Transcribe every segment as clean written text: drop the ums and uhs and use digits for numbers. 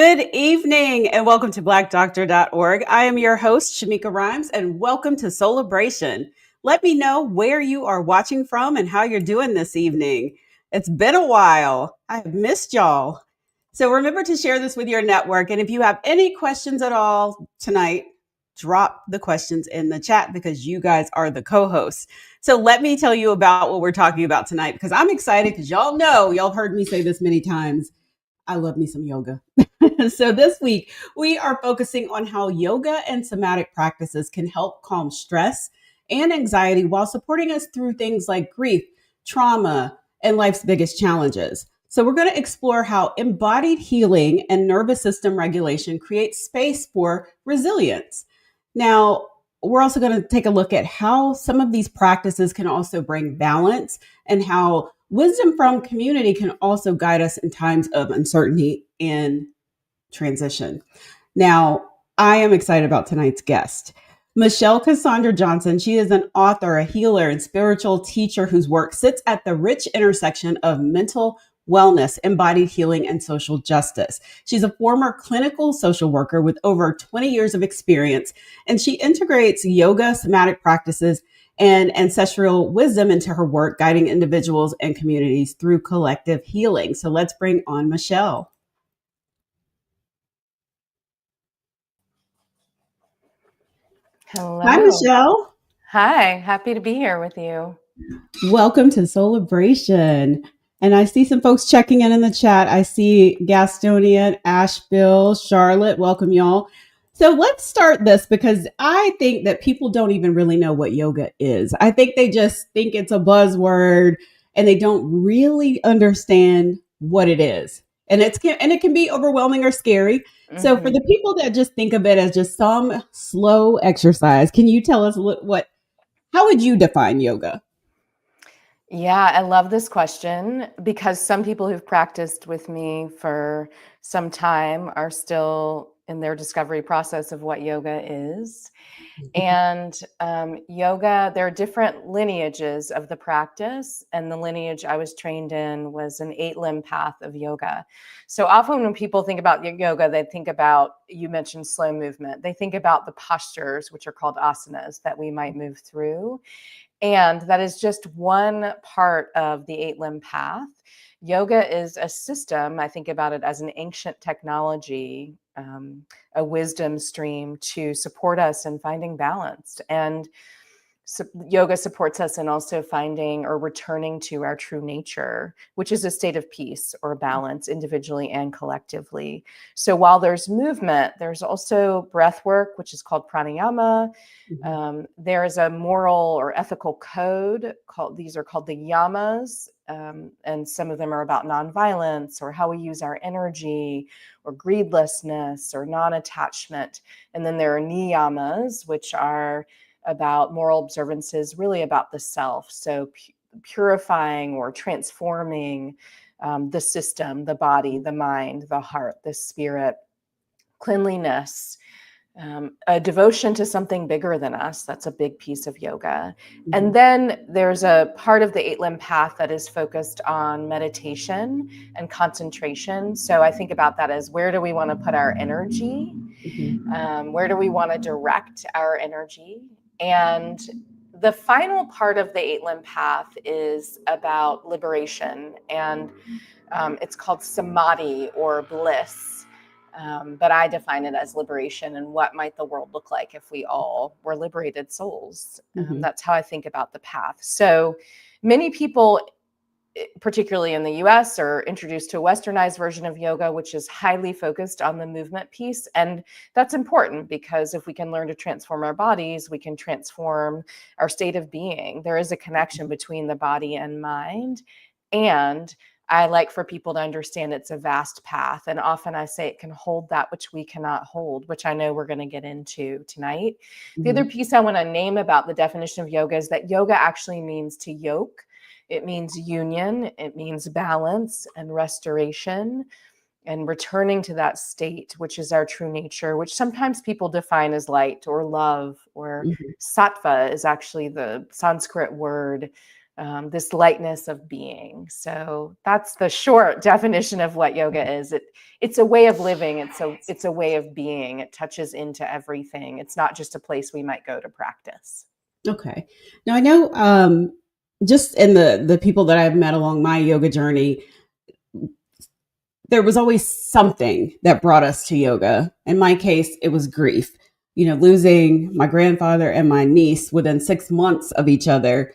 Good evening and welcome to blackdoctor.org. I am your host, Shameika Rhymes, and welcome to Soulibration. Let me know where you are watching from and how you're doing this evening. It's been a while. I have missed y'all. So remember to share this with your network. And if you have any questions at all tonight, drop the questions in the chat because you guys are the co-hosts. So let me tell you about what we're talking about tonight because I'm excited because y'all have heard me say this many times. I love me some yoga. So this week, we are focusing on how yoga and somatic practices can help calm stress and anxiety while supporting us through things like grief, trauma, and life's biggest challenges. So we're going to explore how embodied healing and nervous system regulation create space for resilience. Now, we're also going to take a look at how some of these practices can also bring balance and how wisdom from community can also guide us in times of uncertainty and transition. Now, I am excited about tonight's guest. Michelle Cassandra Johnson. She is an author, a healer, and spiritual teacher whose work sits at the rich intersection of mental wellness, embodied healing, and social justice. She's a former clinical social worker with over 20 years of experience, and she integrates yoga, somatic practices, and ancestral wisdom into her work, guiding individuals and communities through collective healing. So let's bring on Michelle. Hello. Hi, Michelle. Hi, happy to be here with you. Welcome to Soulibration. And I see some folks checking in the chat. I see Gastonia, Asheville, Charlotte. Welcome, y'all. So let's start this because I think that people don't even really know what yoga is. I think they just think it's a buzzword and they don't really understand what it is. And it can be overwhelming or scary. So for the people that just think of it as just some slow exercise, can you tell us how would you define yoga? Yeah, I love this question because some people who've practiced with me for some time are still in their discovery process of what yoga is. And yoga, there are different lineages of the practice. And the lineage I was trained in was an 8-limb path of yoga. So often when people think about yoga, they think about, you mentioned slow movement. They think about the postures, which are called asanas, that we might move through. And that is just one part of the 8-limb path. Yoga is a system. I think about it as an ancient technology, a wisdom stream to support us in finding balance. And yoga supports us in also finding or returning to our true nature, which is a state of peace or balance individually and collectively. So while there's movement, there's also breath work, which is called pranayama. There is a moral or ethical code these are called the yamas. And some of them are about nonviolence or how we use our energy or greedlessness or non-attachment. And then there are niyamas, which are about moral observances, really about the self. So purifying or transforming the system, the body, the mind, the heart, the spirit, cleanliness, a devotion to something bigger than us. That's a big piece of yoga. And then there's a part of the 8-limb path that is focused on meditation and concentration. So I think about that as, where do we want to put our energy? Where do we want to direct our energy? And the final part of the 8-limb path is about liberation, and it's called samadhi or bliss. But I define it as liberation, and what might the world look like if we all were liberated souls? That's how I think about the path. So many people, particularly in the US, are introduced to a westernized version of yoga, which is highly focused on the movement piece. And that's important because if we can learn to transform our bodies, we can transform our state of being. There is a connection between the body and mind. And I like for people to understand it's a vast path. And often I say it can hold that which we cannot hold, which I know we're going to get into tonight. The other piece I want to name about the definition of yoga is that yoga actually means to yoke. It means union, it means balance and restoration and returning to that state, which is our true nature, which sometimes people define as light or love, or sattva is actually the Sanskrit word this lightness of being. So that's the short definition of what yoga is. It's a way of living. It's a way of being. It touches into everything. It's not just a place we might go to practice. Okay. Now I know just in the people that I've met along my yoga journey, there was always something that brought us to yoga. In my case, it was grief. You know, losing my grandfather and my niece within 6 months of each other,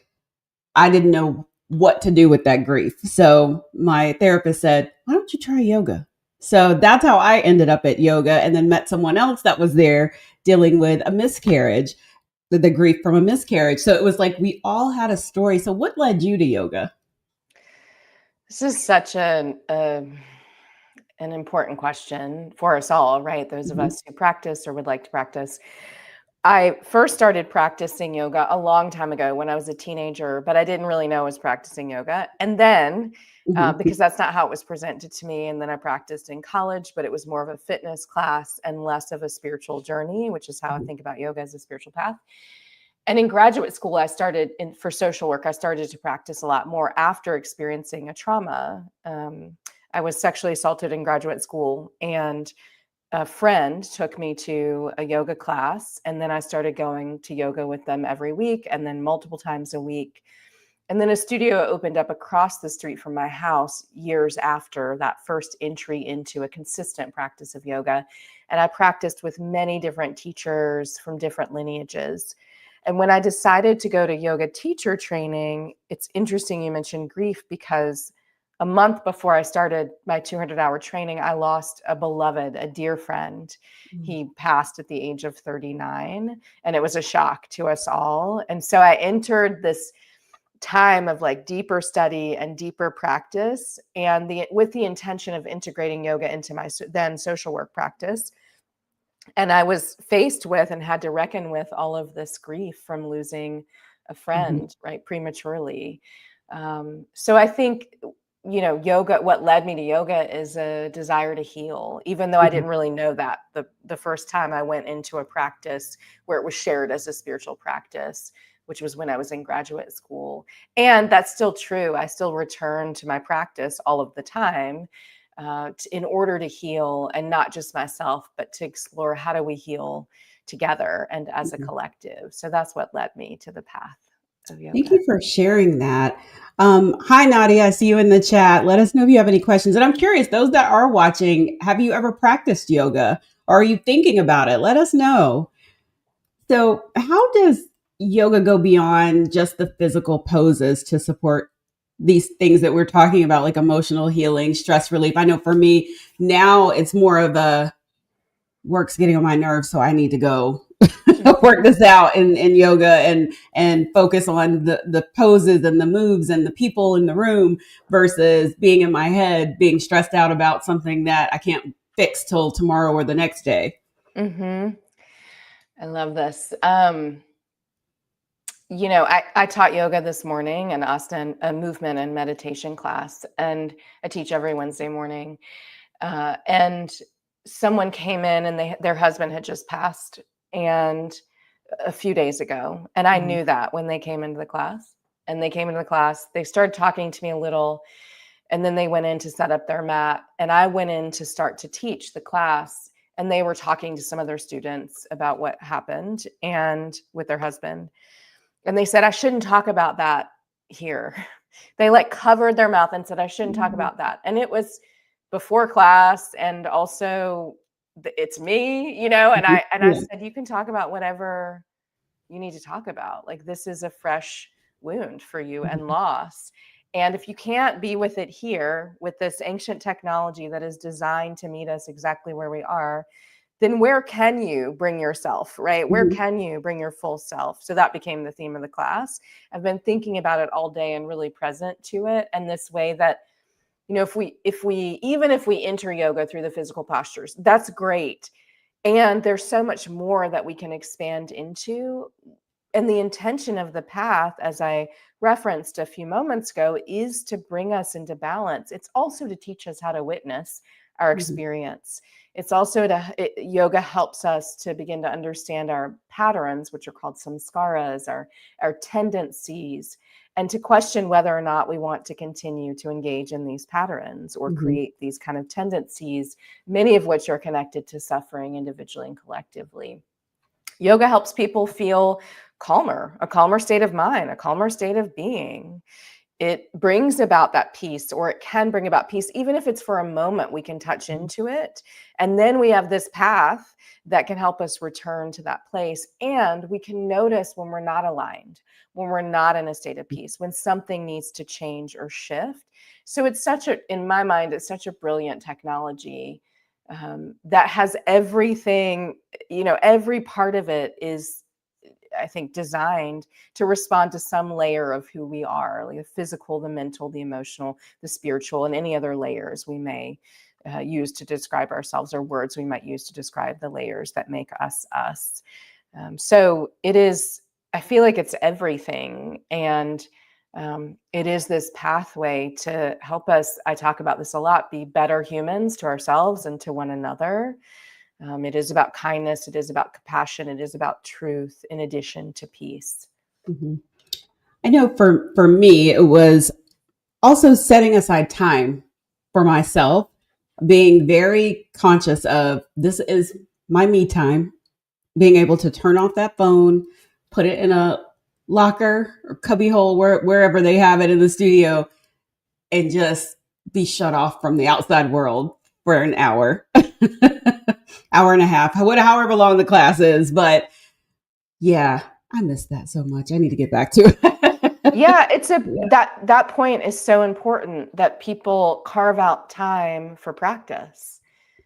I didn't know what to do with that grief. So my therapist said, "Why don't you try yoga?" So that's how I ended up at yoga, and then met someone else that was there dealing with a miscarriage, the grief from a miscarriage. So it was like we all had a story. So what led you to yoga? This is such an important question for us all, right? Those of Mhm. us who practice or would like to practice. I first started practicing yoga a long time ago when I was a teenager, but I didn't really know I was practicing yoga. And then, Mhm. because that's not how it was presented to me, and then I practiced in college, but it was more of a fitness class and less of a spiritual journey, which is how I Mhm. think about yoga as a spiritual path. And in graduate school, I started for social work. I started to practice a lot more after experiencing a trauma. I was sexually assaulted in graduate school, and a friend took me to a yoga class, and then I started going to yoga with them every week and then multiple times a week. And then a studio opened up across the street from my house years after that first entry into a consistent practice of yoga. And I practiced with many different teachers from different lineages. And when I decided to go to yoga teacher training, it's interesting you mentioned grief, because a month before I started my 200-hour training, I lost a beloved, a dear friend. Mhm. He passed at the age of 39, and it was a shock to us all. And so I entered this time of like deeper study and deeper practice, and with the intention of integrating yoga into my then social work practice. And I was faced with and had to reckon with all of this grief from losing a Mhm. friend, right, prematurely. So I think, yoga, what led me to yoga is a desire to heal, even though I Mhm. didn't really know that the first time I went into a practice where it was shared as a spiritual practice, which was when I was in graduate school. And that's still true. I still return to my practice all of the time, in order to heal, and not just myself, but to explore how do we heal together and as a Mhm. collective. So that's what led me to the path of Thank yoga. you for sharing that. Hi, Nadia. I see you in the chat. Let us know if you have any questions. And I'm curious, those that are watching, have you ever practiced yoga or are you thinking about it? Let us know. So, how does yoga go beyond just the physical poses to support these things that we're talking about, like emotional healing, stress relief? I know for me now, it's more of a work's getting on my nerves, so I need to go work Mhm. this out in yoga and focus on the poses and the moves and the people in the room versus being in my head, being stressed out about something that I can't fix till tomorrow or the next day. Mhm. I love this. I taught yoga this morning, and asana, a movement and meditation class, and I teach every Wednesday morning. And someone came in, and their husband had just passed, and a few days ago, and I Mhm. knew that when they came into the class. And they came into the class, they started talking to me a little, and then they went in to set up their mat, and I went in to start to teach the class, and they were talking to some of their students about what happened and with their husband. And they said I shouldn't talk about that here. They like covered their mouth and said I shouldn't talk Mhm. about that. And it was before class, and also it's me, and I Yeah. said you can talk about whatever you need to talk about. Like, this is a fresh wound for you and Mhm. loss. And if you can't be with it here with this ancient technology that is designed to meet us exactly where we are, then where can you bring yourself, right? Where Mhm. can you bring your full self? So that became the theme of the class. I've been thinking about it all day and really present to it. And this way that, if we enter yoga through the physical postures, that's great. And there's so much more that we can expand into. And the intention of the path, as I referenced a few moments ago, is to bring us into balance. It's also to teach us how to witness our Mhm. experience. It's also yoga helps us to begin to understand our patterns, which are called samskaras, our tendencies. and to question whether or not we want to continue to engage in these patterns or Mhm. create these kind of tendencies, many of which are connected to suffering individually and collectively. Yoga helps people feel calmer, a calmer state of mind, a calmer state of being. It brings about that peace, or it can bring about peace, even if it's for a moment. We can touch Mhm. into it. And then we have this path that can help us return to that place. And we can notice when we're not aligned, when we're not in a state of peace, when something needs to change or shift. So it's in my mind, it's such a brilliant technology that has everything, every part of it is, I think, designed to respond to some layer of who we are, like the physical, the mental, the emotional, the spiritual, and any other layers we may use to describe ourselves, or words we might use to describe the layers that make us us. So it is, I feel like it's everything. And it is this pathway to help us, I talk about this a lot, be better humans to ourselves and to one another. It is about kindness. It is about compassion. It is about truth in addition to peace. Mhm. I know for me, it was also setting aside time for myself, being very conscious of this is my me time, being able to turn off that phone, put it in a locker or cubby hole, wherever they have it in the studio, and just be shut off from the outside world for an hour, hour and a half, however long the class is. But yeah, I miss that so much. I need to get back to it. Yeah, Yeah. that point is so important, that people carve out time for practice.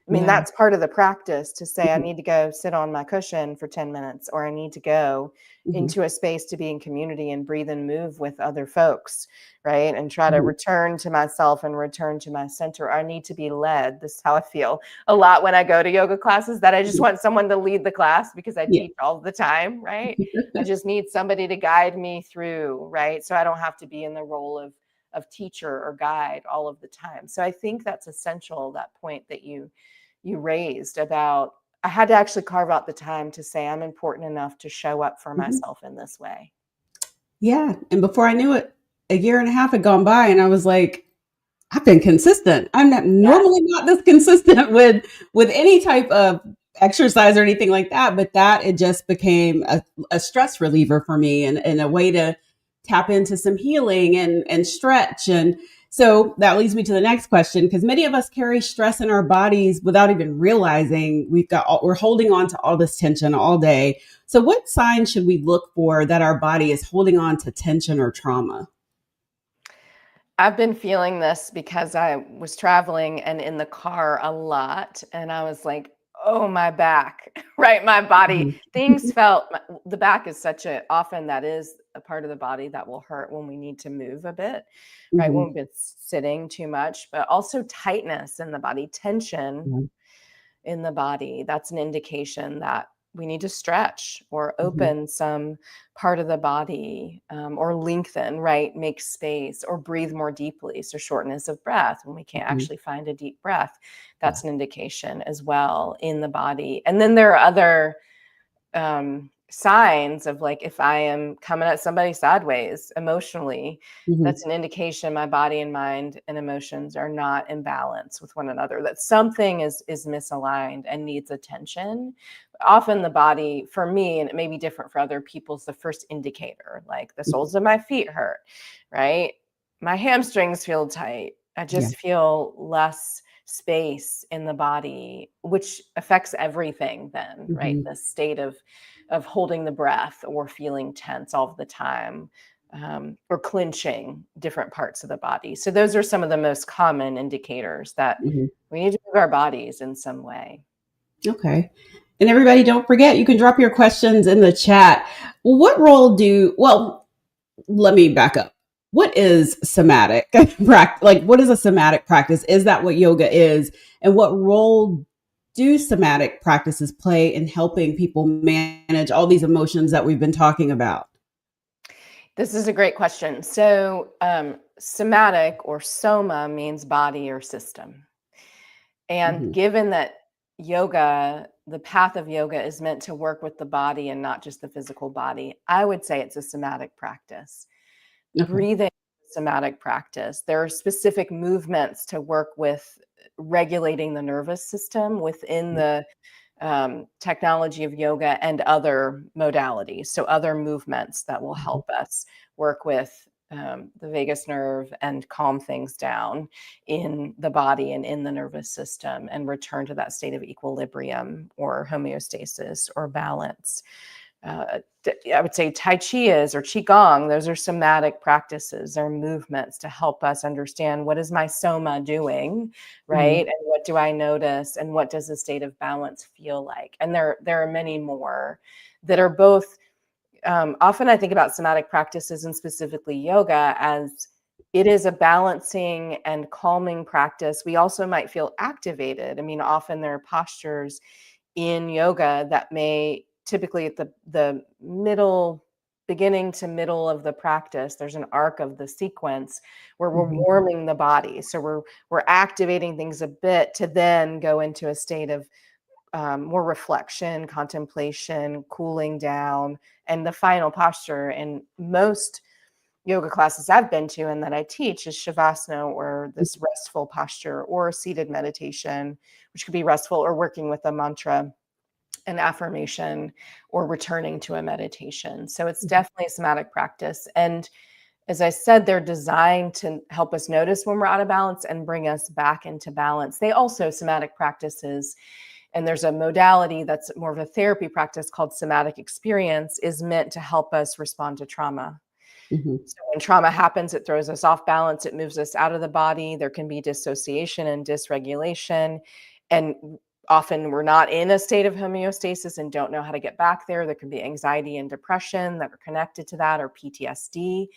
I mean, Yeah. that's part of the practice, to say, I Mhm. need to go sit on my cushion for 10 minutes, or I need to go Mhm. into a space to be in community and breathe and move with other folks, right? And try to Mhm. return to myself and return to my center. I need to be led. This is how I feel a lot when I go to yoga classes, that I just Mhm. want someone to lead the class, because I Yeah. teach all the time, right? I just need somebody to guide me through, right? So I don't have to be in the role of teacher or guide all of the time. So I think that's essential, that point that you raised about, I had to actually carve out the time to say, I'm important enough to show up for Mhm. myself in this way. Yeah. And before I knew it, a year and a half had gone by, and I was like, I've been consistent. I'm not Yes. normally not this consistent with any type of exercise or anything like that, but that it just became a stress reliever for me, and a way to tap into some healing and stretch. And so that leads me to the next question, because many of us carry stress in our bodies without even realizing we're holding on to all this tension all day. So what signs should we look for that our body is holding on to tension or trauma? I've been feeling this because I was traveling and in the car a lot, and I was like, oh, my back, right? My body, Mhm. things felt, the back is such a, often that is a part of the body that will hurt when we need to move a bit, right? When Mhm. we've been sitting too much, but also tightness in the body, tension Yeah. in the body. That's an indication that we need to stretch or Mhm. open some part of the body, or lengthen, right? Make space or breathe more deeply. So, shortness of breath, when we can't Mhm. actually find a deep breath, Yeah. that's an indication as well in the body. And then there are other signs of, like, if I am coming at somebody sideways emotionally, Mhm. that's an indication my body and mind and emotions are not in balance with one another, that something is misaligned and needs attention. Often the body, for me, and it may be different for other people, is the first indicator. Like, the Mhm. soles of my feet hurt, right? My hamstrings feel tight. I Yeah. just feel less space in the body, which affects everything then, right? Mhm. The state of holding the breath or feeling tense all the time, or clenching different parts of the body. So those are some of the most common indicators that Mhm. we need to move our bodies in some way. Okay. And everybody, don't forget, you can drop your questions in the chat. Well, let me back up. What is somatic practice? Like, what is a somatic practice? Is that what yoga is? And what role do somatic practices play in helping people manage all these emotions that we've been talking about? This is a great question. So, somatic, or soma, means body or system. And Hmm. given that yoga, the path of yoga is meant to work with the body and not just the physical body, I would say it's a somatic practice. Okay. breathing somatic practice. There are specific movements to work with regulating the nervous system within the technology of yoga and other modalities. So, other movements that will Mhm. help us work with the vagus nerve and calm things down in the body and in the nervous system and return to that state of equilibrium or homeostasis or balance. I would say Tai Chi is or Qigong, those are somatic practices, they're movements to help us understand what is my soma doing, Mhm. right? And what do I notice and what does a state of balance feel like? And there are many more that are both often I think about somatic practices and specifically yoga as it is a balancing and calming practice. We also might feel activated. I mean, often there are postures in yoga that may typically at the middle beginning to middle of the practice there's an arc of the sequence where we're Mhm. warming the body, so we're activating things a bit to then go into a state of more reflection, contemplation, cooling down, and the final posture in most yoga classes I've been to and that I teach is shavasana, or this restful posture, or seated meditation, which could be restful, or working with a mantra, an affirmation, or returning to a meditation. So it's Mhm. definitely a somatic practice. And as I said, they're designed to help us notice when we're out of balance and bring us back into balance. They also, somatic practices, and there's a modality that's more of a therapy practice called somatic experience, is meant to help us respond to trauma. Mhm. So when trauma happens, it throws us off balance, it moves us out of the body. There can be dissociation and dysregulation. And often we're not in a state of homeostasis and don't know how to get back there. There can be anxiety and depression that are connected to that, or PTSD.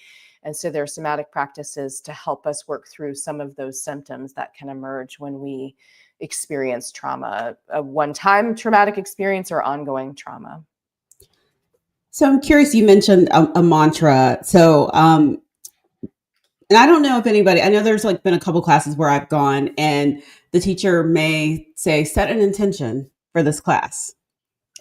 And so there are somatic practices to help us work through some of those symptoms that can emerge when we experience trauma, a one time traumatic experience or ongoing trauma. So I'm curious. You mentioned a mantra. And I don't know if anybody. I know there's like been a couple classes where I've gone, and the teacher may say, "Set an intention for this class."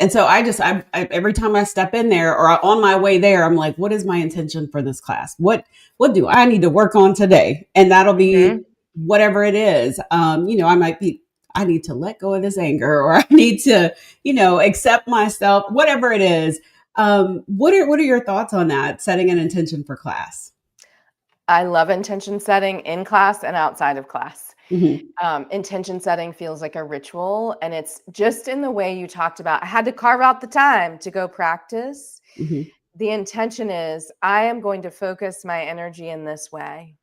And so I every time I step in there or on my way there, I'm like, what is my intention for this class? What do I need to work on today? And that'll be Mhm. whatever it is. I might be, I need to let go of this anger, or I need to, accept myself, whatever it is. What are your thoughts on that? Setting an intention for class. I love intention setting in class and outside of class. Hmm. Intention setting feels like a ritual, and it's just in the way you talked about. I had to carve out the time to go practice. Hmm. The intention is I am going to focus my energy in this way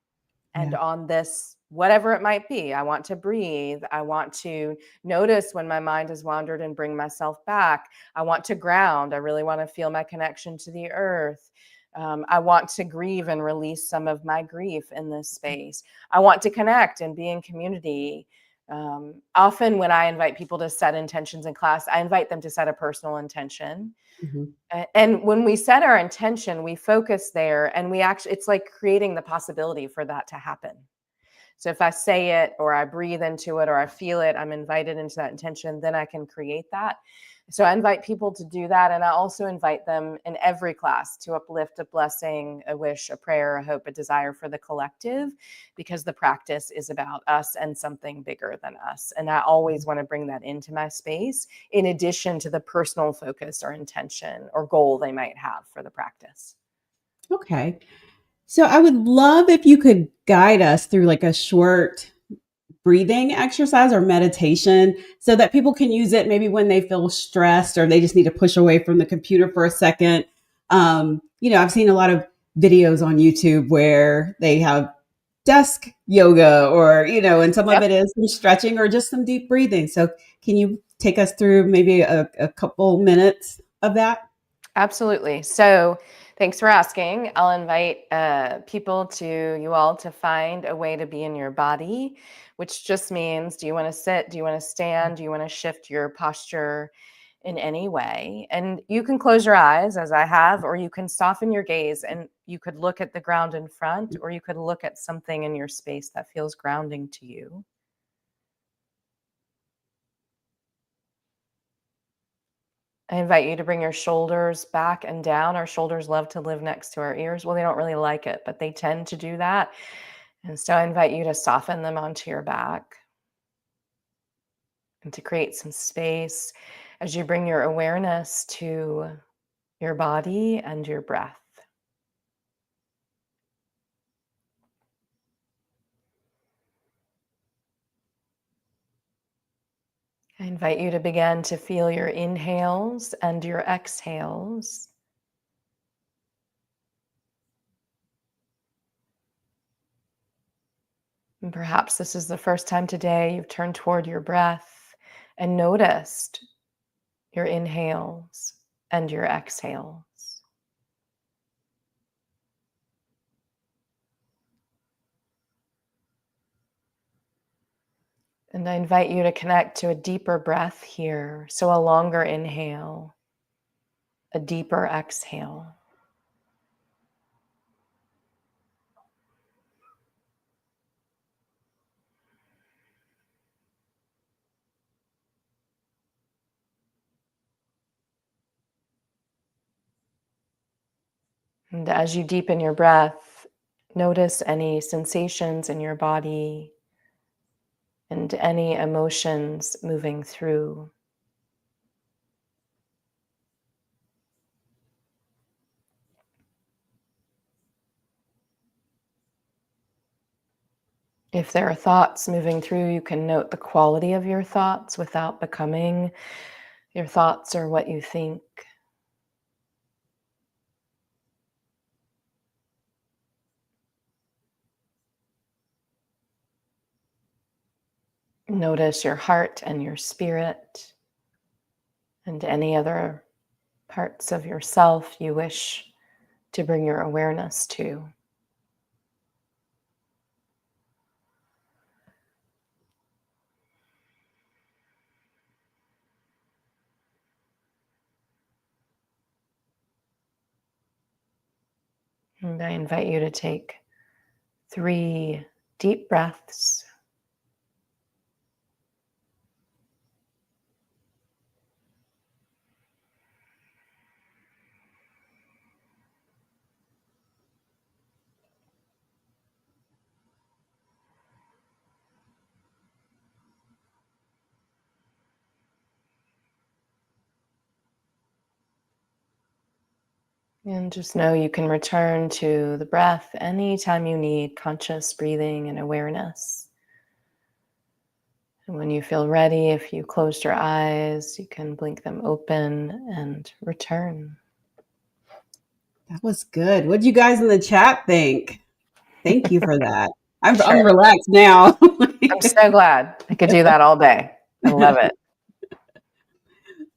and Yeah. on this, whatever it might be. I want to breathe. I want to notice when my mind has wandered and bring myself back. I want to ground. I really want to feel my connection to the earth. I want to grieve and release some of my grief in this space. I want to connect and be in community. Often, when I invite people to set intentions in class, I invite them to set a personal intention. Hmm. And when we set our intention, we focus there, and we actually, it's like creating the possibility for that to happen. So if I say it or I breathe into it or I feel it, I'm invited into that intention, then I can create that. So I invite people to do that. And I also invite them in every class to uplift a blessing, a wish, a prayer, a hope, a desire for the collective, because the practice is about us and something bigger than us. And I always want to bring that into my space, in addition to the personal focus or intention or goal they might have for the practice. Okay. So I would love if you could guide us through like a short breathing exercise or meditation so that people can use it maybe when they feel stressed or they just need to push away from the computer for a second. I've seen a lot of videos on YouTube where they have desk yoga or, and some of Yep. it is some stretching or just some deep breathing. So can you take us through maybe a couple minutes of that? Absolutely. So, thanks for asking. I'll invite people to you all to find a way to be in your body, which just means, do you want to sit? Do you want to stand? Do you want to shift your posture in any way? And you can close your eyes, as I have, or you can soften your gaze and you could look at the ground in front, or you could look at something in your space that feels grounding to you. I invite you to bring your shoulders back and down. Our shoulders love to live next to our ears. Well, they don't really like it, but they tend to do that. And so I invite you to soften them onto your back and to create some space as you bring your awareness to your body and your breath. I invite you to begin to feel your inhales and your exhales. And perhaps this is the first time today you've turned toward your breath and noticed your inhales and your exhales. And I invite you to connect to a deeper breath here. So a longer inhale, a deeper exhale. And as you deepen your breath, notice any sensations in your body and any emotions moving through. If there are thoughts moving through, you can note the quality of your thoughts without becoming your thoughts or what you think. Notice your heart and your spirit and any other parts of yourself you wish to bring your awareness to. And I invite you to take 3 deep breaths. And just know you can return to the breath anytime you need conscious breathing and awareness. And when you feel ready, if you closed your eyes, you can blink them open and return. That was good. What do you guys in the chat think? Thank you for that. I'm Sure. relaxed now. I'm so glad. I could do that all day. I love it.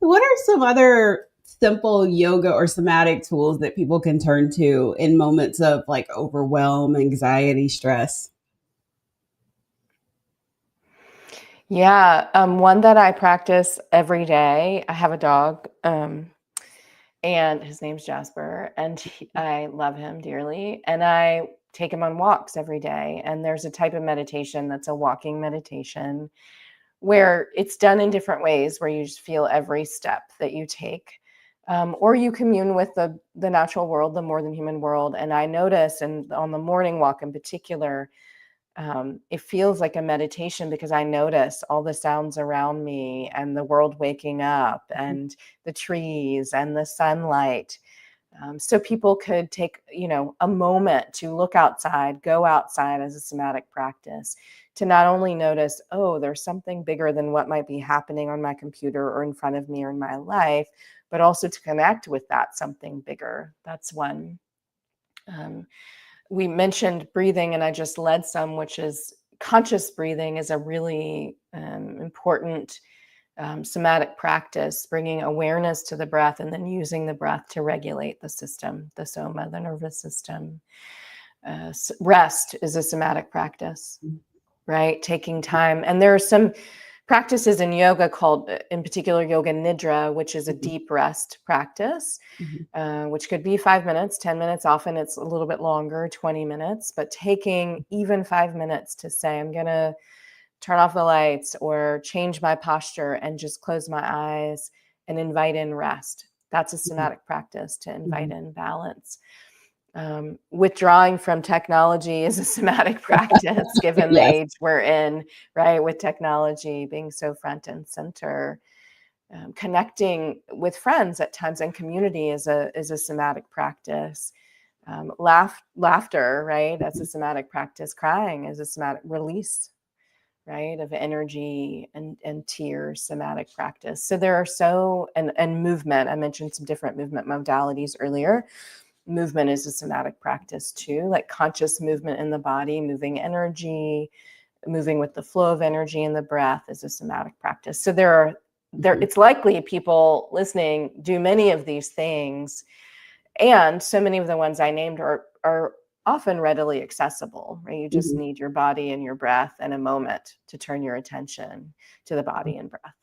What are some other simple yoga or somatic tools that people can turn to in moments of like overwhelm, anxiety, stress? Yeah, one that I practice every day. I have a dog, and his name's Jasper, and I love him dearly. And I take him on walks every day. And there's a type of meditation that's a walking meditation where it's done in different ways, where you just feel every step that you take. Or you commune with the natural world, the more than human world. And I notice, and on the morning walk in particular, it feels like a meditation because I notice all the sounds around me and the world waking up and the trees and the sunlight. So people could take, a moment to look outside, go outside as a somatic practice to not only notice, oh, there's something bigger than what might be happening on my computer or in front of me or in my life, but also to connect with that something bigger. That's one. We mentioned breathing, and I just led some, which is conscious breathing is a really important somatic practice, bringing awareness to the breath and then using the breath to regulate the system, the soma, the nervous system. Rest is a somatic practice, right? Taking time. And there are some practices in yoga called, in particular, yoga nidra, which is a deep rest practice, which could be 5 minutes, 10 minutes. Often it's a little bit longer, 20 minutes, but taking even 5 minutes to say, I'm going to turn off the lights or change my posture and just close my eyes and invite in rest. That's a Mhm. somatic practice, to invite Mhm. in balance. Withdrawing from technology is a somatic practice, given the Yes. age we're in, right? With technology being so front and center. Connecting with friends at times and community is a somatic practice. Laughter, right? That's a somatic practice. Crying is a somatic release, right, of energy and tears, somatic practice. So there are and movement. I mentioned some different movement modalities earlier. Movement is a somatic practice too, like conscious movement in the body, moving energy, moving with the flow of energy in the breath is a somatic practice. So Mhm. it's likely people listening do many of these things, and so many of the ones I named are often readily accessible, right? You just Mhm. need your body and your breath and a moment to turn your attention to the body and breath.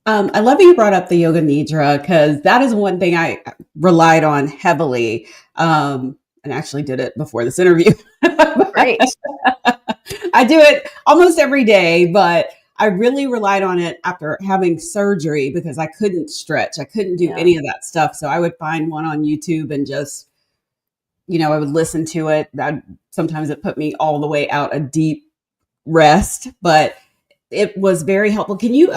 I love that you brought up the yoga nidra because that is one thing I relied on heavily, and actually did it before this interview. Great. I do it almost every day, but I really relied on it after having surgery because I couldn't stretch. I couldn't do Yeah. any of that stuff. So I would find one on YouTube and just, I would listen to it. Sometimes it put me all the way out a deep rest, but it was very helpful. Can you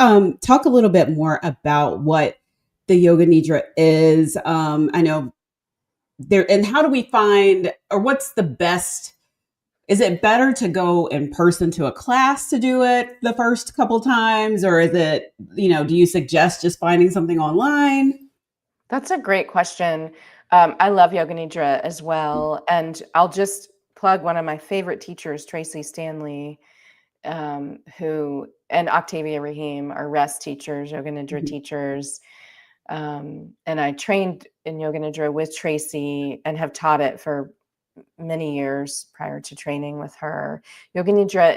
talk a little bit more about what the yoga nidra is? I know there, and how do we find, or what's the best? Is it better to go in person to a class to do it the first couple times, or is it, do you suggest just finding something online? That's a great question. I love Yoga Nidra as well. And I'll just plug one of my favorite teachers, Tracy Stanley, who and Octavia Rahim are rest teachers, Yoga Nidra Mhm. teachers. And I trained in Yoga Nidra with Tracy and have taught it for many years prior to training with her. Yoga Nidra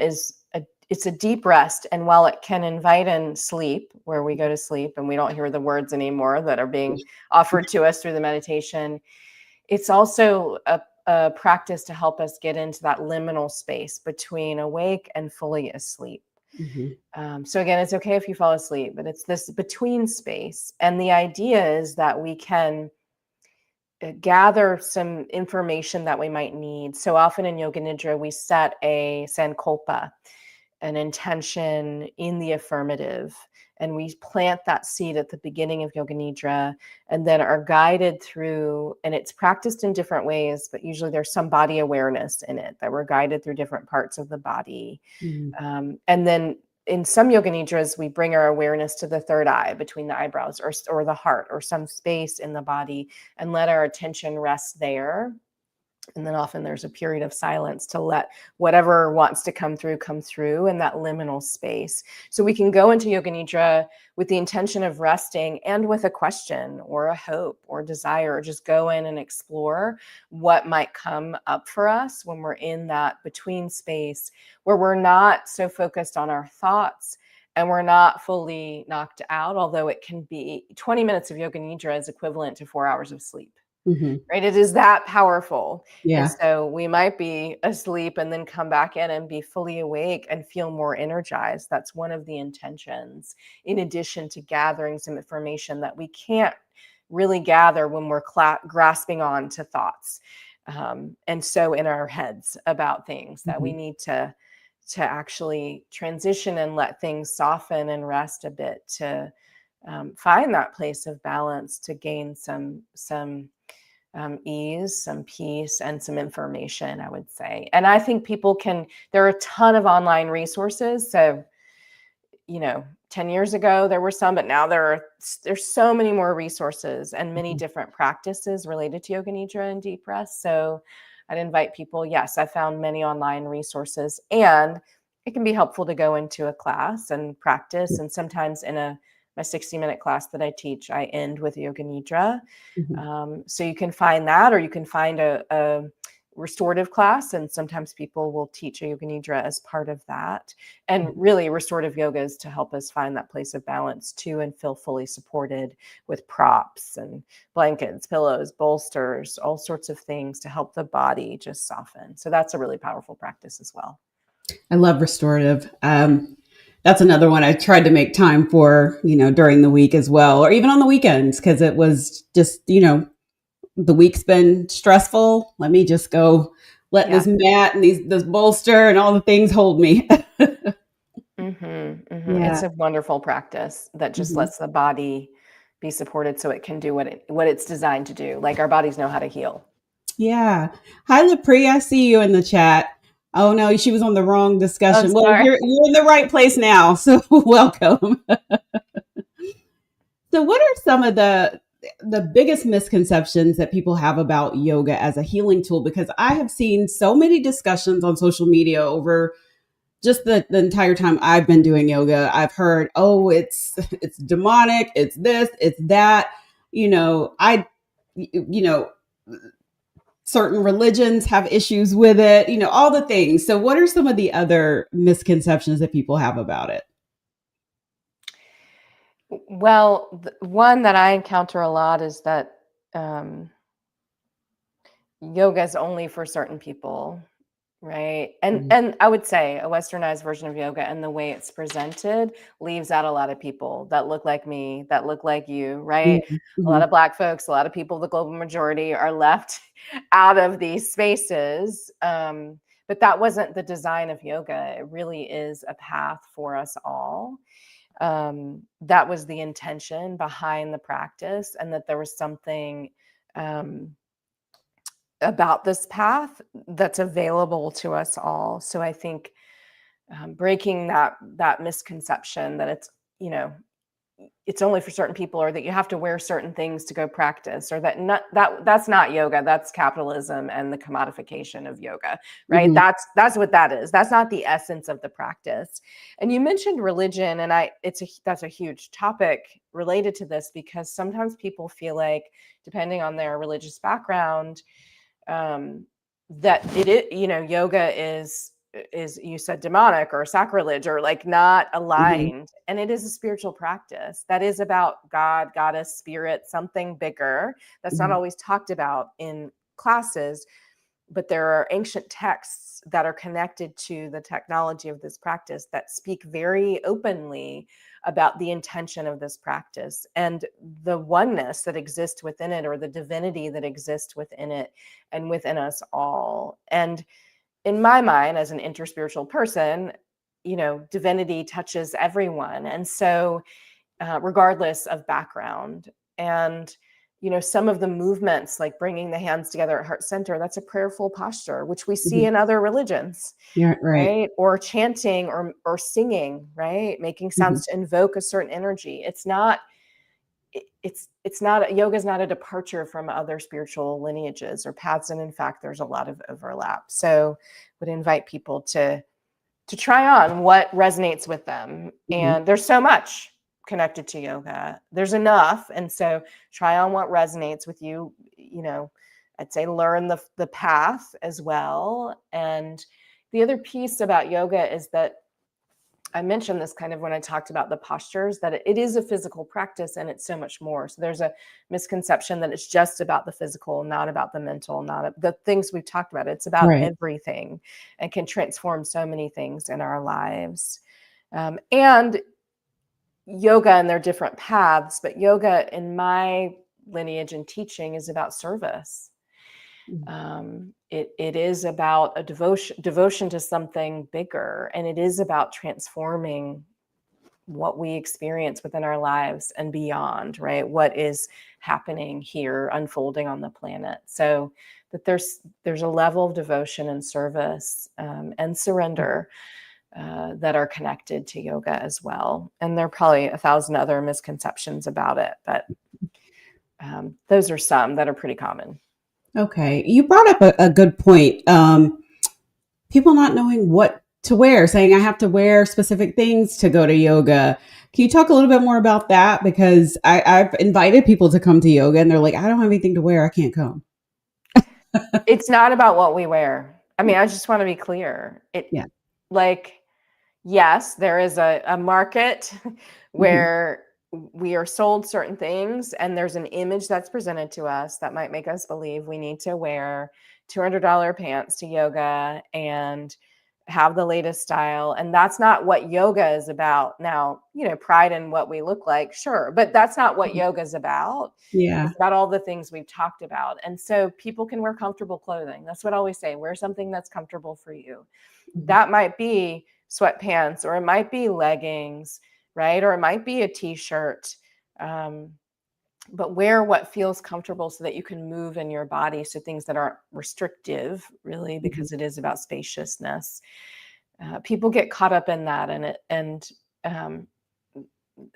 it's a deep rest, and while it can invite in sleep, where we go to sleep and we don't hear the words anymore that are being offered to us through the meditation, it's also a practice to help us get into that liminal space between awake and fully asleep. Mhm. So again, it's okay if you fall asleep, but it's this between space. And the idea is that we can gather some information that we might need. So often in Yoga Nidra, we set a sankalpa, an intention in the affirmative, and we plant that seed at the beginning of Yoga Nidra, and then are guided through, and it's practiced in different ways, but usually there's some body awareness in it, that we're guided through different parts of the body. Mhm. And then in some yoga nidras, we bring our awareness to the third eye between the eyebrows, or the heart, or some space in the body, and let our attention rest there. And then often there's a period of silence to let whatever wants to come through in that liminal space. So we can go into Yoga Nidra with the intention of resting and with a question or a hope or desire, or just go in and explore what might come up for us when we're in that between space where we're not so focused on our thoughts and we're not fully knocked out, although it can be 20 minutes of Yoga Nidra is equivalent to 4 hours of sleep. Mhm. Right? It is that powerful. And Yeah. so we might be asleep and then come back in and be fully awake and feel more energized. That's one of the intentions, in addition to gathering some information that we can't really gather when we're grasping on to thoughts. And so in our heads about things that we Mhm. need to actually transition and let things soften and rest a bit, to find that place of balance, to gain some ease, some peace, and some information, I would say. And I think there are a ton of online resources. So, 10 years ago, there were some, but now there's so many more resources and many Mhm. different practices related to Yoga Nidra and deep rest. So I'd invite people, yes, I found many online resources, and it can be helpful to go into a class and practice. And sometimes in my 60-minute class that I teach, I end with Yoga Nidra. Mhm. So you can find that, or you can find a restorative class, and sometimes people will teach a yoga nidra as part of that. And really, restorative yoga is to help us find that place of balance too, and feel fully supported with props and blankets, pillows, bolsters, all sorts of things to help the body just soften. So that's a really powerful practice as well. I love restorative. That's another one I tried to make time for, during the week as well, or even on the weekends, because it was just, the week's been stressful. Let me just go let Yeah. this mat and this bolster and all the things hold me. It's Yeah. a wonderful practice that just Mhm. lets the body be supported so it can do what it's designed to do. Like our bodies know how to heal. Yeah. Hi, Lapri. I see you in the chat. Oh no, she was on the wrong Oh, discussion. Well, sorry. you're in the right place now, so welcome. So, what are some of the biggest misconceptions that people have about yoga as a healing tool? Because I have seen so many discussions on social media over just the entire time I've been doing yoga. I've heard, oh, it's demonic, it's this, it's that. You know, certain religions have issues with it. All the things. So, what are some of the other misconceptions that people have about it? Well, one that I encounter a lot is that um, yoga is only for certain people, right? And Mhm. and I would say a westernized version of yoga and the way it's presented leaves out a lot of people that look like me, that look like you, right? A lot Mhm. of Black folks, a lot of people, the global majority, are left out of these spaces. But that wasn't the design of yoga. It really is a path for us all. That was the intention behind the practice, and that there was something um, about this path that's available to us all. So I think breaking that misconception that you know it's only for certain people, or that you have to wear certain things to go practice, or that's not yoga, that's capitalism and the commodification of yoga, right? Mhm. That's what that is. That's not the essence of the practice. And you mentioned religion, and that's a huge topic related to this, because sometimes people feel like, depending on their religious background, um, that yoga is, you said, demonic or sacrilege, or like not Mhm. aligned. And it is a spiritual practice that is about God, goddess, spirit, something bigger that's not Mhm. always talked about in classes. But there are ancient texts that are connected to the technology of this practice that speak very openly about the intention of this practice and the oneness that exists within it, or the divinity that exists within it and within us all. And in my mind, as an interspiritual person, divinity touches everyone. And so regardless of background. And some of the movements, like bringing the hands together at heart center, that's a prayerful posture, which we see Mhm. in other religions, Yeah, right. right? Or chanting, or singing, right? Making Mhm. sounds to invoke a certain energy. It's not, yoga is not a departure from other spiritual lineages or paths, and in fact there's a lot of overlap. So would invite people to try on what resonates with them. Mhm. And there's so much connected to yoga. There's enough. And so try on what resonates with you. I'd say learn the path as well. And the other piece about yoga is that I mentioned this kind of when I talked about the postures, that it is a physical practice and it's so much more. So there's a misconception that it's just about the physical, not about the mental, not the things we've talked about. It's about Right. everything and can transform so many things in our lives. And yoga and their different paths, but yoga in my lineage and teaching is about service. Mhm. It is about a devotion to something bigger, and it is about transforming what we experience within our lives and beyond, right? What is happening here, unfolding on the planet. So that there's a level of devotion and service and surrender that are connected to yoga as well. And there are probably a thousand other misconceptions about it, but those are some that are pretty common. Okay. You brought up a good point. People not knowing what to wear, saying I have to wear specific things to go to yoga. Can you talk a little bit more about that? Because I've invited people to come to yoga and they're like, I don't have anything to wear. I can't come. It's not about what we wear. I mean, I just want to be clear. Yeah. Like, yes, there is a market Hmm. where we are sold certain things, and there's an image that's presented to us that might make us believe we need to wear $200 pants to yoga, and have the latest style. And that's not what yoga is about. Now, pride in what we look like, sure, but that's not what yoga is about. Yeah. It's about all the things we've talked about. And so people can wear comfortable clothing. That's what I always say. Wear something that's comfortable for you. Mhm. That might be sweatpants, or it might be leggings, right? Or it might be a t-shirt. But wear what feels comfortable so that you can move in your body. So things that aren't restrictive, really, Mhm. because it is about spaciousness. People get caught up in that, um,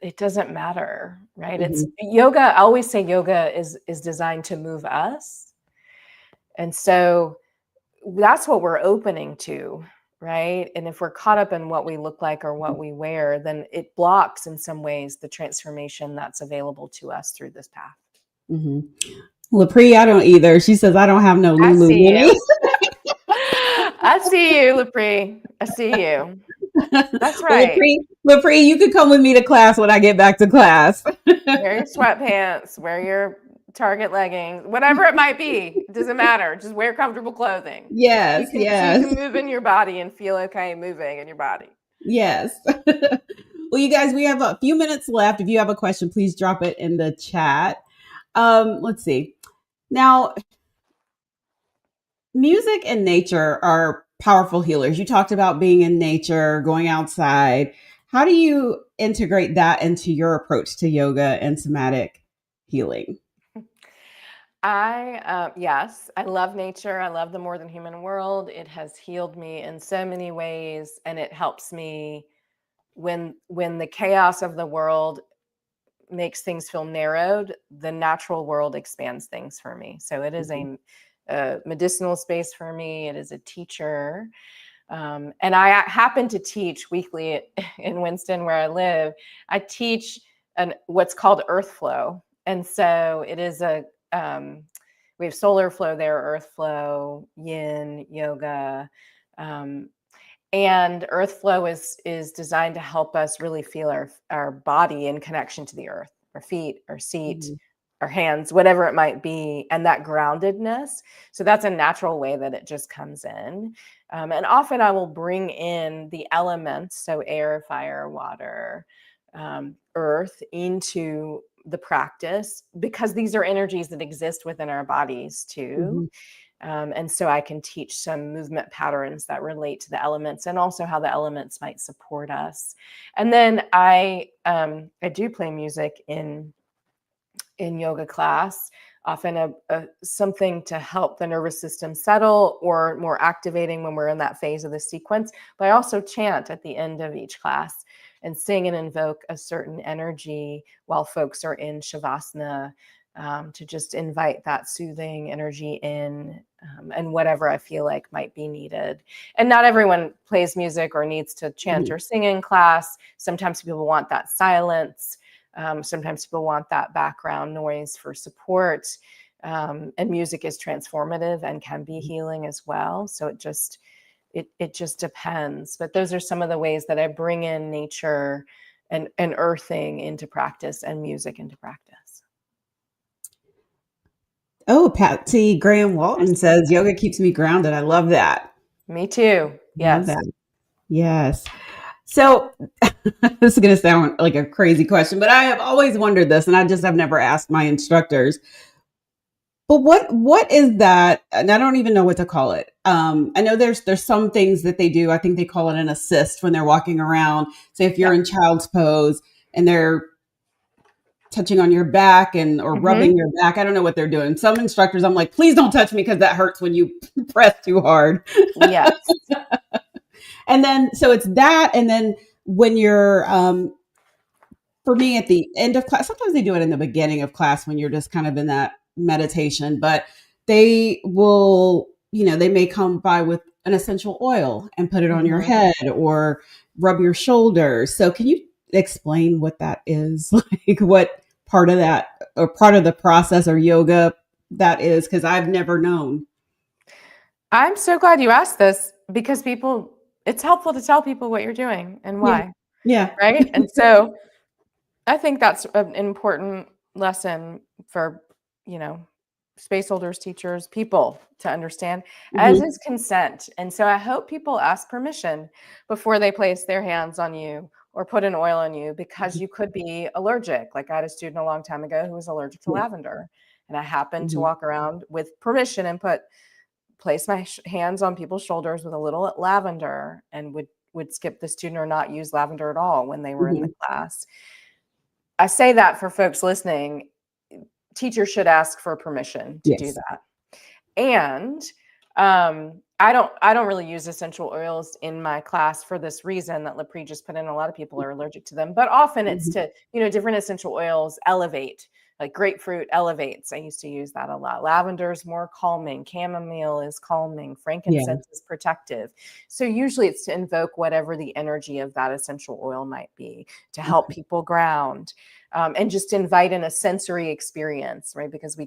it doesn't matter, right? It's Mhm. yoga. I always say yoga is designed to move us, and so that's what we're opening to, right? And if we're caught up in what we look like or what we wear, then it blocks in some ways the transformation that's available to us through this path. Mhm. Lapri, I don't either. She says I don't have no I Lulu see mini. you. I see you, Lapri. I see you. That's Well, right. Lapri, you could come with me to class when I get back to class. Wear your sweatpants, wear your Target leggings, whatever it might be. It doesn't matter. Just wear comfortable clothing. Yes, So you yes, can move in your body and feel okay moving in your body. yes. Well, you guys, we have a few minutes left. If you have a question, please drop it in the chat. Let's see. Now, music and nature are powerful healers. You talked about being in nature, going outside. How do you integrate that into your approach to yoga and somatic healing? Yes, I love nature. I love the more than human world. It has healed me in so many ways, and it helps me when the chaos of the world makes things feel narrowed, the natural world expands things for me. So it is a medicinal space for me. It is a teacher. And I happen to teach weekly in Winston, where I live. I teach what's called earth flow. And so it is we have solar flow there, earth flow, yin, yoga. Um, and earth flow is designed to help us really feel our body in connection to the earth, our feet, our seat, Mhm. our hands, whatever it might be, and that groundedness. So that's a natural way that it just comes in. And often I will bring in the elements, so air, fire, water, earth, into the practice, because these are energies that exist within our bodies too. Mhm. And so I can teach some movement patterns that relate to the elements, and also how the elements might support us. And then I do play music in yoga class, often something to help the nervous system settle, or more activating when we're in that phase of the sequence. But I also chant at the end of each class and sing and invoke a certain energy while folks are in shavasana, to just invite that soothing energy in, and whatever I feel like might be needed. And not everyone plays music or needs to chant Mhm. or sing in class. Sometimes people want that silence. Sometimes people want that background noise for support. And music is transformative and can be healing as well. So it just depends. But those are some of the ways that I bring in nature and earthing into practice, and music into practice. Oh, Patsy Graham Walton Yes. says yoga keeps me grounded. I love that. Me too. Love Yes. that. Yes. So this is going to sound like a crazy question, but I have always wondered this, and I just have never asked my instructors. But what is that? And I don't even know what to call it. I know there's some things that they do. I think they call it an assist when they're walking around. Say if you're Yep. in child's pose and they're touching on your back and or Hmm. rubbing your back. I don't know what they're doing. Some instructors, I'm like, please don't touch me because that hurts when you press too hard. Yes. And then so it's that, and then when you're for me at the end of class, sometimes they do it in the beginning of class when you're just kind of in that meditation, but they will, they may come by with an essential oil and put it on your Hmm. head or rub your shoulders. So can you explain what that is? Like what part of that or part of the process or yoga that is? Because I've never known. I'm so glad you asked this, because it's helpful to tell people what you're doing and Yeah. why, Yeah. right? And so I think that's an important lesson for, you know, space holders, teachers, people to understand, as Hmm. is consent. And so I hope people ask permission before they place their hands on you or put an oil on you, because you could be allergic. Like I had a student a long time ago who was allergic to Yeah. lavender. And I happened to Hmm. walk around with permission and place my hands on people's shoulders with a little lavender, and would skip the student or not use lavender at all when they were in the Hmm. class. I say that for folks listening, teachers should ask for permission to do Yes. that. And I don't really use essential oils in my class for this reason that Lapri just put in. A lot of people are allergic to them, but often it's Hmm. to, different essential oils elevate. Like grapefruit elevates. I used to use that a lot. Lavender is more calming. Chamomile is calming. Yeah. Frankincense is protective. So usually it's to invoke whatever the energy of that essential oil might be, to help Okay. people ground, and just invite in a sensory experience, right? Because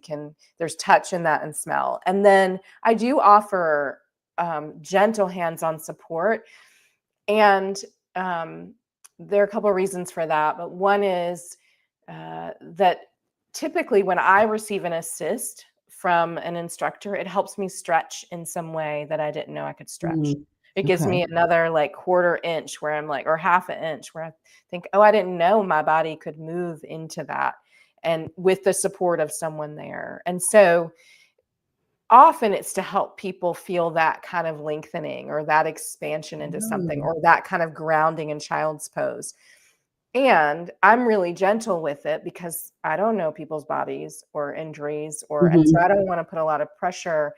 there's touch in that and smell. And then I do offer gentle hands-on support. And there are a couple of reasons for that. But one is that typically when I receive an assist from an instructor, it helps me stretch in some way that I didn't know I could stretch. Mm. It gives Okay. me another like quarter inch where I'm like, or half an inch where I think, oh, I didn't know my body could move into that. And with the support of someone there. And so often it's to help people feel that kind of lengthening or that expansion into something, Oh. or that kind of grounding in child's pose. And I'm really gentle with it because I don't know people's bodies or injuries, and so Hmm. I don't want to put a lot of pressure.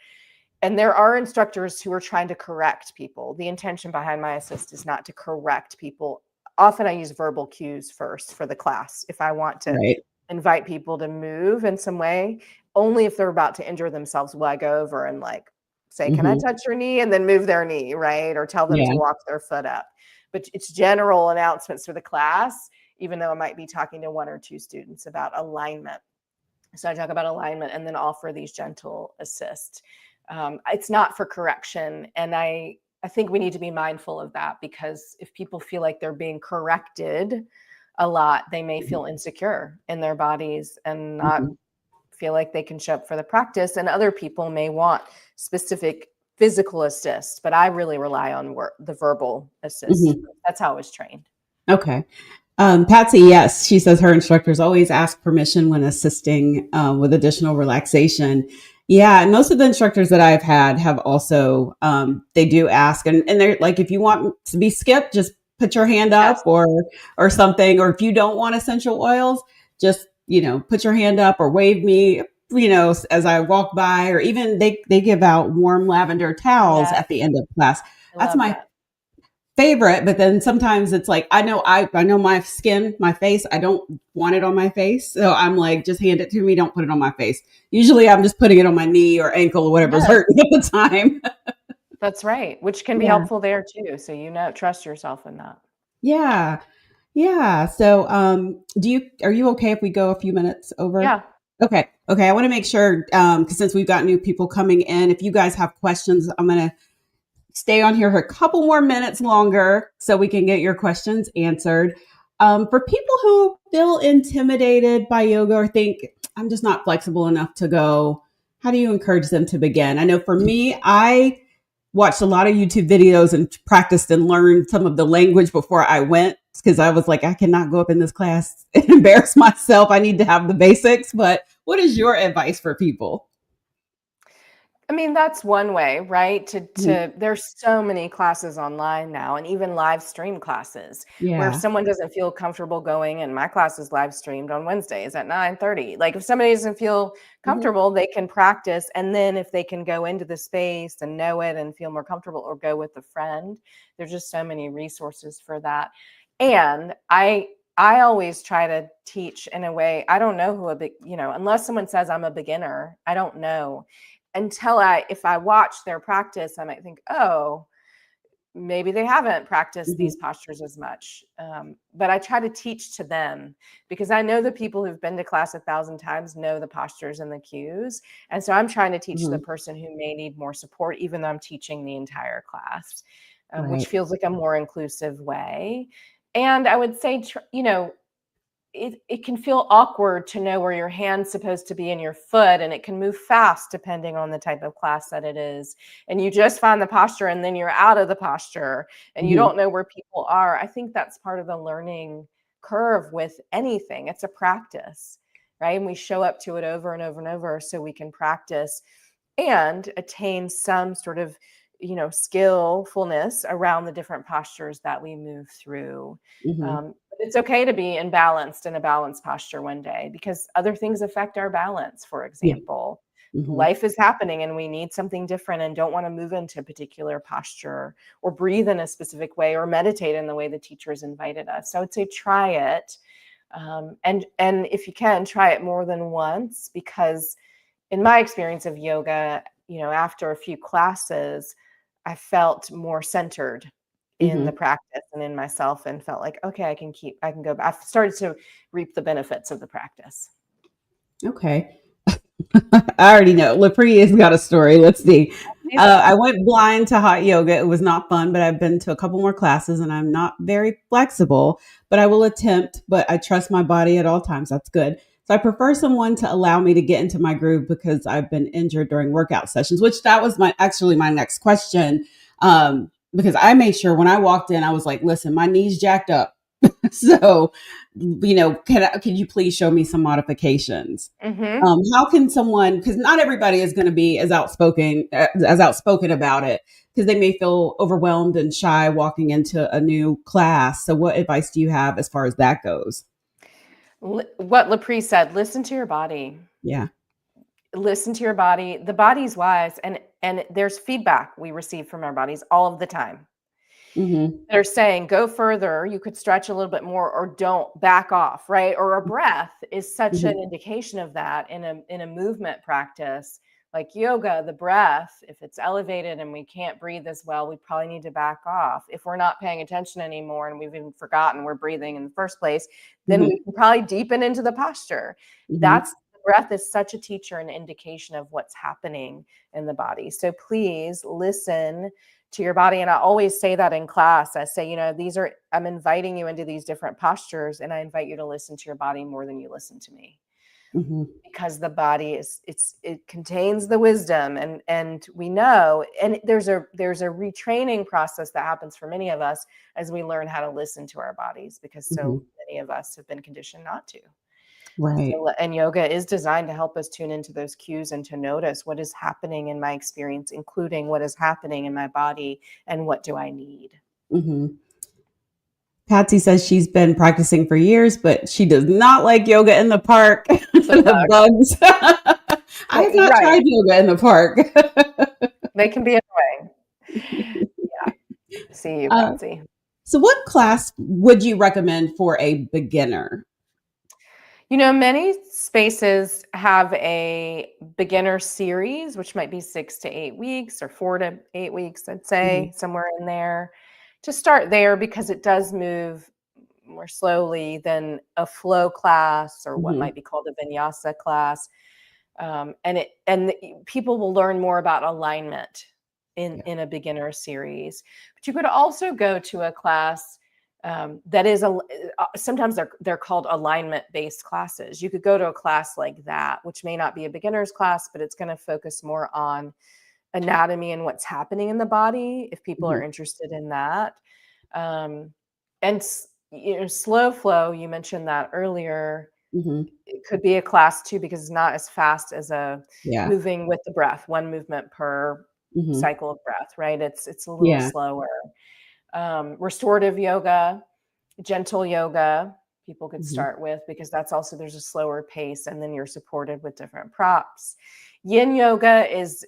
And there are instructors who are trying to correct people. The intention behind my assist is not to correct people. Often I use verbal cues first for the class. If I want to Right. invite people to move in some way, only if they're about to injure themselves will I go over and like say, can I Hmm. touch your knee? And then move their knee, right? Or tell them to Yeah. walk their foot up. But it's general announcements for the class, even though I might be talking to one or two students about alignment. So I talk about alignment and then offer these gentle assists. It's not for correction. And I think we need to be mindful of that, because if people feel like they're being corrected a lot, they may feel insecure in their bodies and not Hmm. feel like they can show up for the practice. And other people may want specific physical assist, but I really rely on the verbal assist. Hmm. That's how I was trained. Okay. Patsy, yes, she says her instructors always ask permission when assisting with additional relaxation. Yeah, and most of the instructors that I've had have also they do ask, and they're like, if you want to be skipped, just put your hand Yes. up or something, or if you don't want essential oils, just put your hand up or wave me, as I walk by, or even they give out warm lavender towels Yes. at the end of class. I That's love my that. favorite, but then sometimes it's like I know my skin, my face, I don't want it on my face, so I'm like, just hand it to me, don't put it on my face. Usually I'm just putting it on my knee or ankle or whatever's Yes. hurting at the time. That's right, which can be Yeah. helpful there too. So trust yourself in that. Yeah. Yeah. So are you okay if we go a few minutes over? Yeah. Okay. Okay, I want to make sure, because since we've got new people coming in, if you guys have questions, I'm going to stay on here for a couple more minutes longer so we can get your questions answered. For people who feel intimidated by yoga or think, I'm just not flexible enough to go, how do you encourage them to begin? I know for me, I watched a lot of YouTube videos and practiced and learned some of the language before I went, because I was like, I cannot go up in this class and embarrass myself. I need to have the basics. But what is your advice for people? I mean, that's one way, right? Mhm. There's so many classes online now, and even live stream classes, where if Yeah. someone doesn't feel comfortable going, and my class is live streamed on Wednesdays at 9:30. Like if somebody doesn't feel Hmm. comfortable, they can practice. And then if they can go into the space and know it and feel more comfortable, or go with a friend, there's just so many resources for that. And I always try to teach in a way, I don't know who unless someone says I'm a beginner, I don't know until if I watch their practice, I might think, oh, maybe they haven't practiced Hmm. these postures as much. But I try to teach to them, because I know the people who've been to class 1,000 times know the postures and the cues. And so I'm trying to teach the Hmm. person who may need more support, even though I'm teaching the entire class, which Right. feels like a more inclusive way. And I would say, it can feel awkward to know where your hand's supposed to be in your foot, and it can move fast depending on the type of class that it is. And you just find the posture and then you're out of the posture and you Mhm. don't know where people are. I think that's part of the learning curve with anything. It's a practice, right? And we show up to it over and over and over so we can practice and attain some sort of skillfulness around the different postures that we move through. Mhm. But it's okay to be imbalanced in a balanced posture one day because other things affect our balance. For Yeah. example, Mhm. life is happening and we need something different and don't want to move into a particular posture or breathe in a specific way or meditate in the way the teachers invited us. So I would say try it. And if you can, try it more than once, because in my experience of yoga, after a few classes, I felt more centered in the Mhm. practice and in myself and felt like, okay, I can go back. I've started to reap the benefits of the practice. Okay. I already know. Lapri has got a story. Let's see. See that? I went blind to hot yoga. It was not fun, but I've been to a couple more classes and I'm not very flexible, but I will attempt. But I trust my body at all times. That's good. So I prefer someone to allow me to get into my groove because I've been injured during workout sessions, which that was my next question. Because I made sure when I walked in, I was like, listen, my knee's jacked up. So, can you please show me some modifications? Mm-hmm. How can someone, because not everybody is going to be as outspoken about it, because they may feel overwhelmed and shy walking into a new class. So what advice do you have as far as that goes? What Lapri said, listen to your body. Yeah. Listen to your body. The body's wise, and there's feedback we receive from our bodies all of the time. Mm-hmm. They're saying, go further, you could stretch a little bit more, or don't, back off, right? Or a breath is such an Mm-hmm. indication of that in a movement practice. Like yoga, the breath, if it's elevated and we can't breathe as well, we probably need to back off. If we're not paying attention anymore and we've even forgotten we're breathing in the first place, then we Mm-hmm. can probably deepen into the posture. Mm-hmm. That's the breath is such a teacher and indication of what's happening in the body. So please listen to your body. And I always say that in class. I say, I'm inviting you into these different postures, and I invite you to listen to your body more than you listen to me, Mm-hmm. because the body it contains the wisdom, and we know, and there's a retraining process that happens for many of us as we learn how to listen to our bodies, because Mm-hmm. so many of us have been conditioned not to. Right. So, and yoga is designed to help us tune into those cues and to notice what is happening in my experience, including what is happening in my body and what do I need. Mm-hmm. Patsy says she's been practicing for years, but she does not like yoga in the park. The The bugs, bugs. I have not right? tried yoga in the park. They can be annoying. Yeah, see you, uh, Patsy. so, what class would you recommend for a beginner? Many spaces have a beginner series, which might be 6 to 8 weeks or 4 to 8 weeks, I'd Mm-hmm. say, somewhere in there. To start there, because it does move more slowly than a flow class or what Mm-hmm. might be called a vinyasa class. People will learn more about alignment Yeah. in a beginner series. But you could also go to a class that is sometimes they're called alignment based classes. You could go to a class like that, which may not be a beginner's class, but it's going to focus more on anatomy and what's happening in the body if people are Mm-hmm. interested in that. um, and slow flow, you mentioned that earlier. Mm-hmm. It could be a class too, because it's not as fast as a Yeah. moving with the breath, one movement per Mm-hmm. cycle of breath, right? It's a little Yeah. slower. Restorative yoga, gentle yoga, people could Mm-hmm. start with, because that's also, there's a slower pace, and then you're supported with different props. Yin yoga is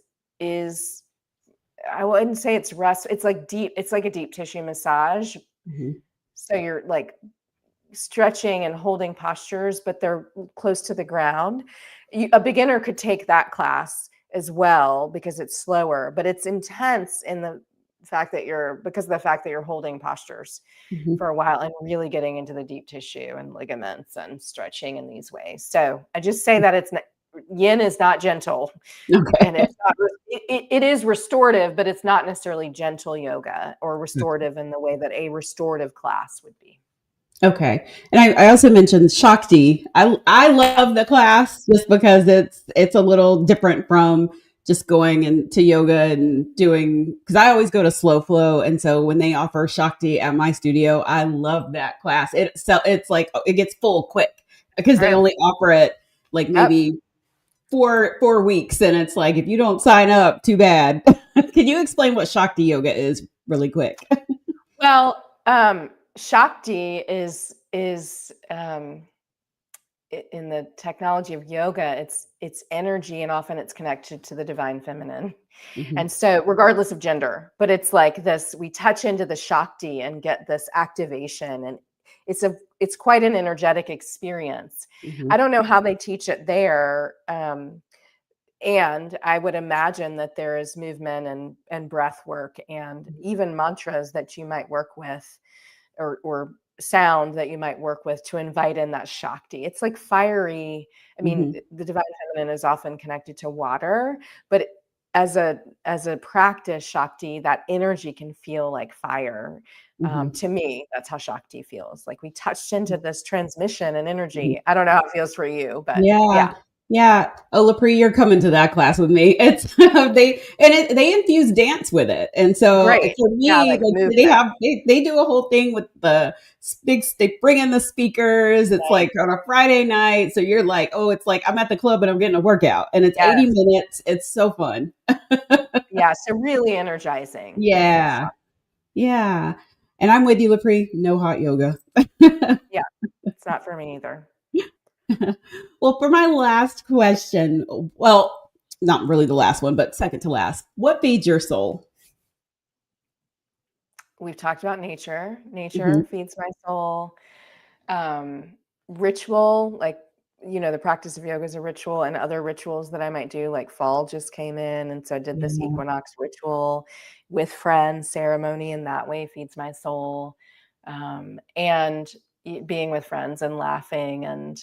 I wouldn't say it's rest. It's like deep. It's like a deep tissue massage. Mm-hmm. So you're like stretching and holding postures, but they're close to the ground. A beginner could take that class as well, because it's slower, but it's intense in the fact that you're holding postures Mm-hmm. for a while and really getting into the deep tissue and ligaments and stretching in these ways. So I just say that yin is not gentle, and Okay. it's not, it is restorative, but it's not necessarily gentle yoga or restorative in the way that a restorative class would be. Okay. And I also mentioned Shakti. I love the class just because it's a little different from just going into yoga and doing, because I always go to slow flow. And so when they offer Shakti at my studio, I love that class. It's like it gets full quick because they True. only offer it like Yep. maybe four weeks, and it's like if you don't sign up, too bad. Can you explain what Shakti yoga is really quick? Well, Shakti is in the technology of yoga, it's energy, and often it's connected to the divine feminine. Hmm. And so regardless of gender, but it's like this, we touch into the Shakti and get this activation, and it's quite an energetic experience. I Hmm. don't know how they teach it there. And I would imagine that there is movement and breath work and even mantras that you might work with, or sound that you might work with to invite in that Shakti. It's like fiery. I mean, Hmm. the divine feminine is often connected to water, but as a practice, Shakti, that energy can feel like fire. Hmm. To me, that's how Shakti feels. Like we touched into this transmission and Hmm. energy. I don't know how it feels for you, but Yeah. yeah, Yeah. Oh, Lapri, you're coming to that class with me. It's they infuse dance with it. And so great. for Yeah, me, like like they movement. have they do a whole thing with the big, they bring in the speakers. It's Right. like on a Friday night. So you're like, oh, it's like I'm at the club and I'm getting a workout. And it's 80 Yes. minutes. It's so fun. Yeah. So really energizing with Yeah. Shakti. Yeah. And I'm with you, Lapri. No hot yoga. Yeah. It's not for me either. Well, for my last question, well, not really the last one, but second to last, what feeds your soul? We've talked about nature. Hmm. Nature feeds my soul. Ritual, like, the practice of yoga is a ritual, and other rituals that I might do, like fall just came in. And so I did this Yeah. equinox ritual with friends, ceremony in that way feeds my soul. And being with friends and laughing. And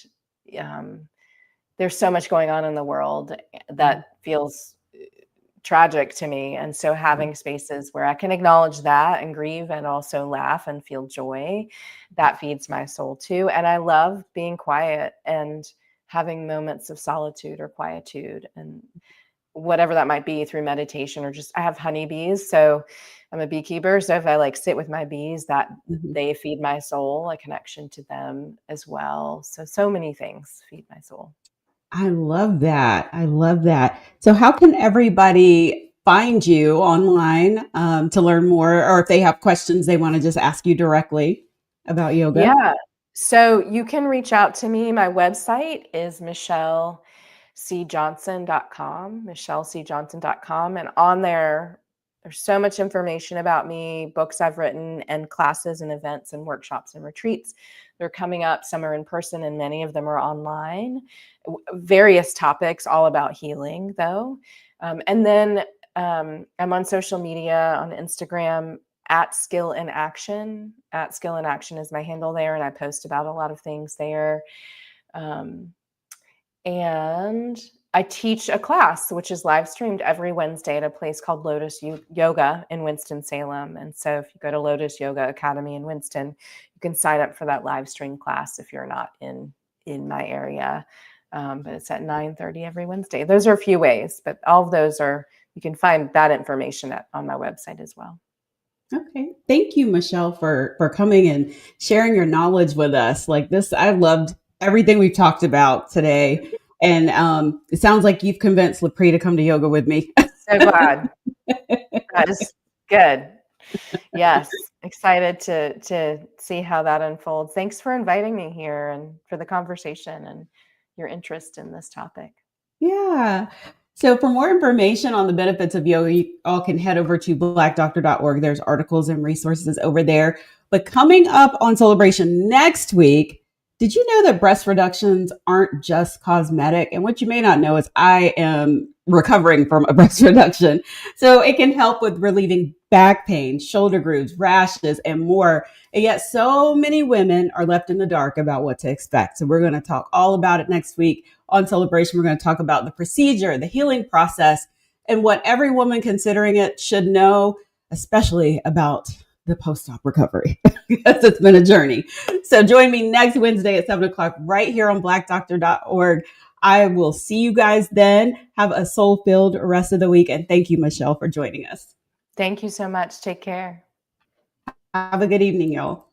um, there's so much going on in the world that feels tragic to me. And so having spaces where I can acknowledge that and grieve and also laugh and feel joy, that feeds my soul too. And I love being quiet and having moments of solitude or quietude, and whatever that might be, through meditation or just, I have honeybees. So I'm a beekeeper. So if I like sit with my bees, that Mhm. they feed my soul, a connection to them as well. So many things feed my soul. I love that. I love that. So, how can everybody find you online to learn more, or if they have questions they want to just ask you directly about yoga? Yeah. So you can reach out to me. My website is michellecjohnson.com. And on there, there's so much information about me, books I've written, and classes and events and workshops and retreats. They're coming up. Some are in person, and many of them are online. Various topics, all about healing, though. And then I'm on social media on Instagram at Skill in Action. At Skill in Action is my handle there, and I post about a lot of things there. Um, and I teach a class which is live streamed every Wednesday at a place called Lotus Yoga in Winston-Salem. And so if you go to Lotus Yoga Academy in Winston, you can sign up for that live stream class if you're not in my area. But it's at 9:30 every Wednesday. Those are a few ways, but all of those are, you can find that information on my website as well. Okay. Thank you, Michelle, for coming and sharing your knowledge with us. Like this, I loved everything we've talked about today. And it sounds like you've convinced Lapri to come to yoga with me. So glad. That is good. Yes, excited to see how that unfolds. Thanks for inviting me here and for the conversation and your interest in this topic. Yeah. So for more information on the benefits of yoga, you all can head over to blackdoctor.org. There's articles and resources over there. But coming up on Celebration next week, did you know that breast reductions aren't just cosmetic? And what you may not know is I am recovering from a breast reduction. So it can help with relieving back pain, shoulder grooves, rashes, and more. And yet so many women are left in the dark about what to expect. So we're going to talk all about it next week on Celebration. We're going to talk about the procedure, the healing process, and what every woman considering it should know, especially about the post-op recovery because it's been a journey. So join me next Wednesday at 7 o'clock right here on blackdoctor.org. I will see you guys then. Have a soul-filled rest of the week. And thank you, Michelle, for joining us. Thank you so much. Take care. Have a good evening, y'all.